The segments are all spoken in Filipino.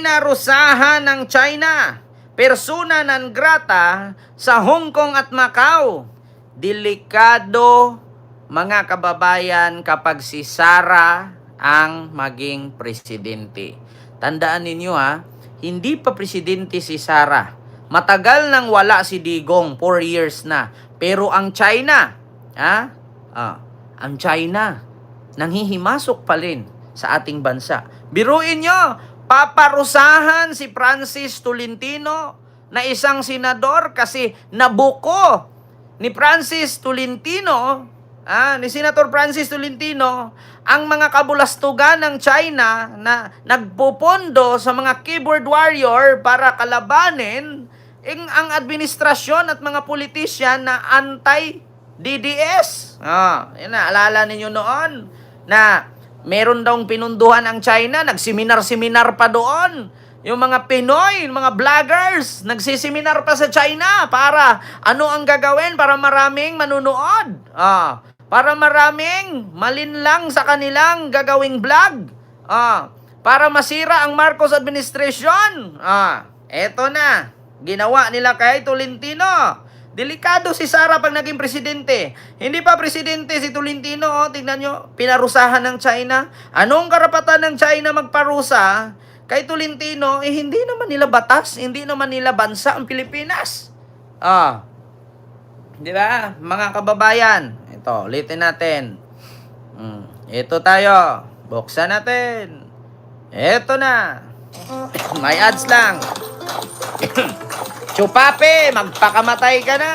Pinarusahan ng China, persona non grata sa Hong Kong at Macau. Delikado, mga kababayan, kapag si Sara ang maging presidente. Tandaan ninyo hindi pa presidente si Sara. Matagal nang wala si Digong, 4 years na. Pero ang China, ang China, nanghihimasok pa rin sa ating bansa. Biruin nyo, paparusahan si Francis Tolentino na isang senador kasi nabuko ni Francis Tolentino, ni Senator Francis Tolentino, ang mga kabulastugan ng China na nagpupondo sa mga keyboard warrior para kalabanin ang administrasyon at mga politisyan na anti-DDS. Yan na, alala ninyo noon na meron daw pinunduhan ang China, nagseminar-seminar pa doon. Yung mga Pinoy, yung mga vloggers, nagsiseminar pa sa China para ano ang gagawin para maraming manunood. Para maraming malinlang sa kanilang gagawing vlog. Para masira ang Marcos administration. Eto na, ginawa nila kay Tolentino. Delikado si Sara pag naging presidente. Hindi pa presidente si Tolentino, tingnan nyo, pinarusahan ng China. Anong karapatan ng China magparusa kay Tolentino? Hindi naman nila batas, hindi naman nila bansa ang Pilipinas. Di ba, mga kababayan? Ito, ulitin natin. Ito tayo. Buksan natin. Ito na. May ads lang. Chupape, magpakamatay ka na.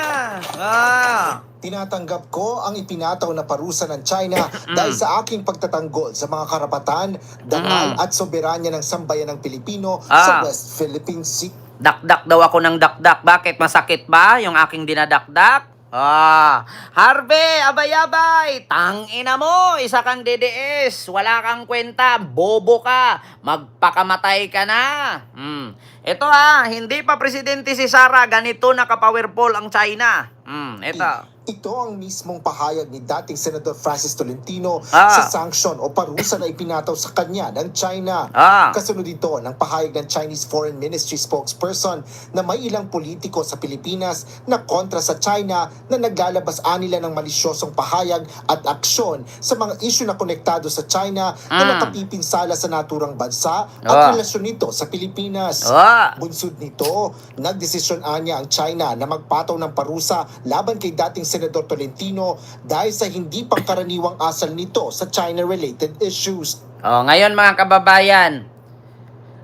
Tinatanggap ko ang ipinataw na parusa ng China dahil sa aking pagtatanggol sa mga karapatan, dangal at soberanya ng sambayan ng Pilipino sa West Philippine Sea. Dakdak daw ako ng dakdak. Bakit? Masakit ba yung aking dinadakdak? Harvey, abay-abay, tangina mo, isa kang DDS, wala kang kwenta, bobo ka, magpakamatay ka na. Ito hindi pa presidente si Sara, ganito naka-powerful ang China. Ito ang mismong pahayag ni dating Senator Francis Tolentino sa sanction o parusa na ipinataw sa kanya ng China. Kasunod ito ng pahayag ng Chinese Foreign Ministry spokesperson na may ilang politiko sa Pilipinas na kontra sa China na naglalabas anila ng malisyosong pahayag at aksyon sa mga isyu na konektado sa China na nakapipinsala sa naturang bansa at relasyon nito sa Pilipinas. Bunsod nito, nagdesisyon niya ang China na magpataw ng parusa laban kay dating Senator Tolentino dahil sa hindi pangkaraniwang asal nito sa China-related issues. Ngayon mga kababayan,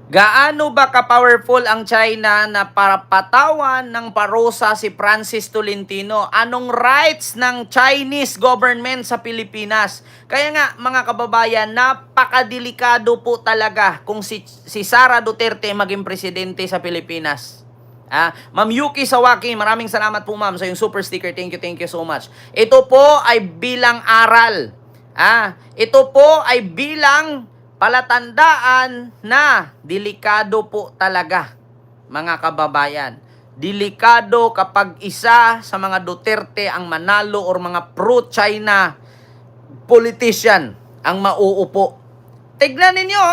gaano ba ka-powerful ang China na para patawan ng parusa si Francis Tolentino? Anong rights ng Chinese government sa Pilipinas? Kaya nga mga kababayan, napakadelikado po talaga kung si Sara Duterte maging presidente sa Pilipinas. Ma'am Yuki Sawaki, maraming salamat po ma'am sa yung super sticker. Thank you so much. Ito po ay bilang aral. Ito po ay bilang palatandaan na delikado po talaga, mga kababayan. Delikado kapag isa sa mga Duterte ang manalo or mga pro-China politician ang mauupo. Tignan ninyo,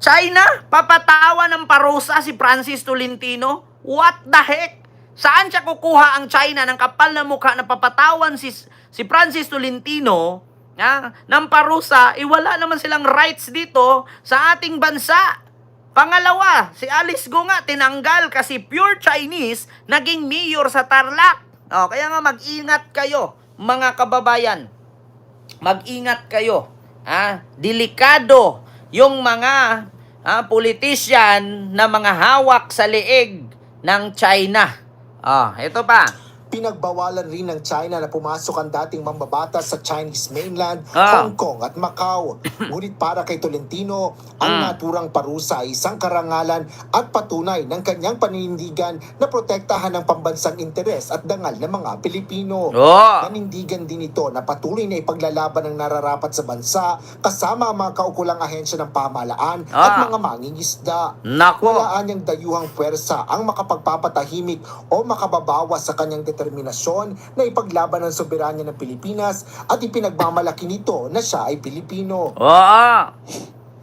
China, papatawan ng parusa si Francis Tolentino. What the heck? Saan siya kukuha ang China ng kapal na mukha na papatawan si Francis Tolentino ng parusa? Wala naman silang rights dito sa ating bansa. Pangalawa, si Alice Go nga tinanggal kasi pure Chinese naging mayor sa Tarlac. Kaya nga mag-ingat kayo, mga kababayan. Mag-ingat kayo. Delikado yung mga politician na mga hawak sa leeg ng China. Ito pa. Pinagbawalan rin ng China na pumasok ang dating mambabatas sa Chinese mainland, Hong Kong at Macau. Ngunit para kay Tolentino, ang naturang parusa ay isang karangalan at patunay ng kanyang paninindigan na protektahan ang pambansang interes at dangal ng mga Pilipino. Nanindigan din ito na patuloy na ipaglalaban ng nararapat sa bansa kasama ang mga kaukulang ahensya ng pamahalaan at mga mangingisda. Wala niyang dayuhang puwersa ang makapagpapatahimik o makababawas sa kanyang determinasyon na ipaglaban ang soberanya ng Pilipinas at ipinagmamalaki nito na siya ay Pilipino.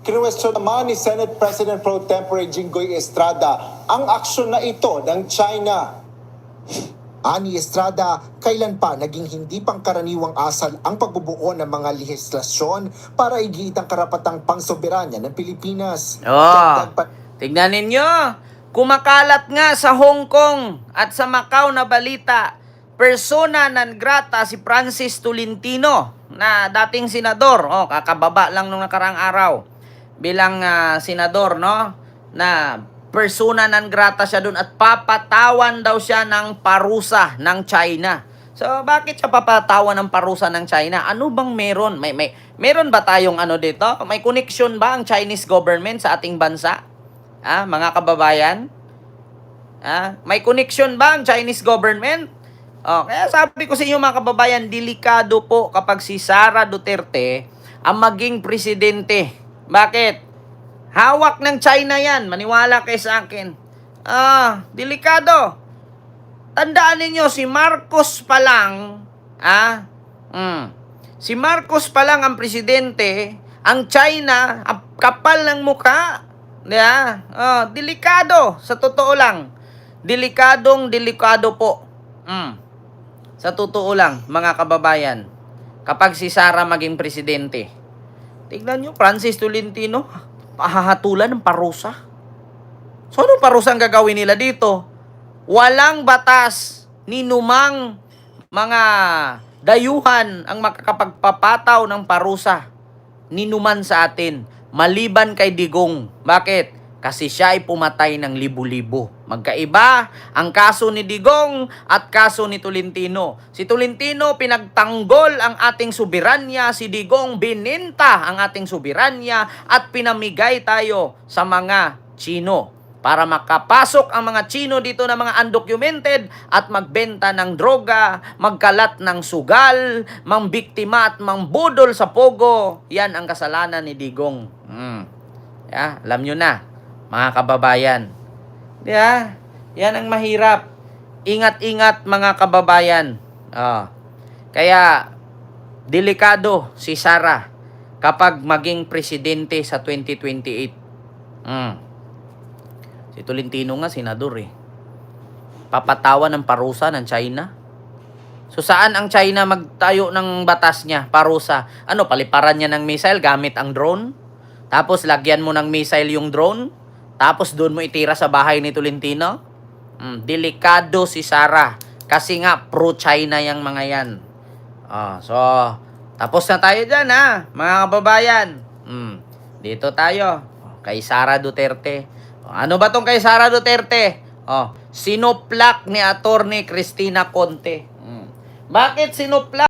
Kinuwestiyon naman ni Senate President Pro Tempore Jinggoy Estrada ang aksyon na ito ng China. Ani Estrada, kailan pa naging hindi pangkaraniwang asal ang pagbubuo ng mga lehislasyon para igiit ang karapatang pangsoberanya ng Pilipinas. Tignan ninyo, kumakalat nga sa Hong Kong at sa Macau na balita, persona non grata si Francis Tolentino na dating senador. Kakababa lang nung nakarang araw bilang senador, no? Na persona non grata siya doon at papatawan daw siya ng parusa ng China. So, bakit siya papatawan ng parusa ng China? Ano bang meron? Meron ba tayong ano dito? May connection ba ang Chinese government sa ating bansa? Mga kababayan? May connection ba ang Chinese government? Kaya sabi ko sa inyo mga kababayan, delikado po kapag si Sara Duterte ang maging presidente. Bakit? Hawak ng China yan. Maniwala kayo sa akin. Delikado. Tandaan ninyo, si Marcos pa lang, si Marcos pa lang ang presidente, ang China, ang kapal ng mukha. Delikado. Sa totoo lang. Delikado po. Sa totoo lang, mga kababayan, kapag si Sara maging presidente, tignan nyo, Francis Tolentino, pahahatulan ng parusa. So, anong parusa ang gagawin nila dito? Walang batas, ninumang mga dayuhan ang makakapagpapataw ng parusa. Ninuman sa atin, maliban kay Digong. Bakit? Kasi siya ay pumatay ng libu-libo. Magkaiba ang kaso ni Digong at kaso ni Tolentino. Si Tolentino pinagtanggol ang ating soberanya, si Digong bininta ang ating soberanya at pinamigay tayo sa mga Chino para makapasok ang mga Chino dito na mga undocumented at magbenta ng droga, magkalat ng sugal, mangbiktima at mangbudol sa pogo. Yan ang kasalanan ni Digong. Alam nyo na, mga kababayan. Yan ang mahirap. Ingat-ingat mga kababayan. Kaya, delikado si Sara kapag maging presidente sa 2028. Si Tolentino nga, senador papatawan ng parusa ng China. So, saan ang China magtayo ng batas niya, parusa? Paliparan niya ng missile gamit ang drone? Tapos, lagyan mo ng missile yung drone? Tapos, doon mo itira sa bahay ni Tolentino? Delikado si Sara. Kasi nga, pro-China yung mga yan. So, tapos na tayo dyan, mga kababayan. Dito tayo. Kay Sara Duterte. Ano ba tong kay Sara Duterte? Sinoplak ni Attorney Cristina Conte. Bakit sinoplak?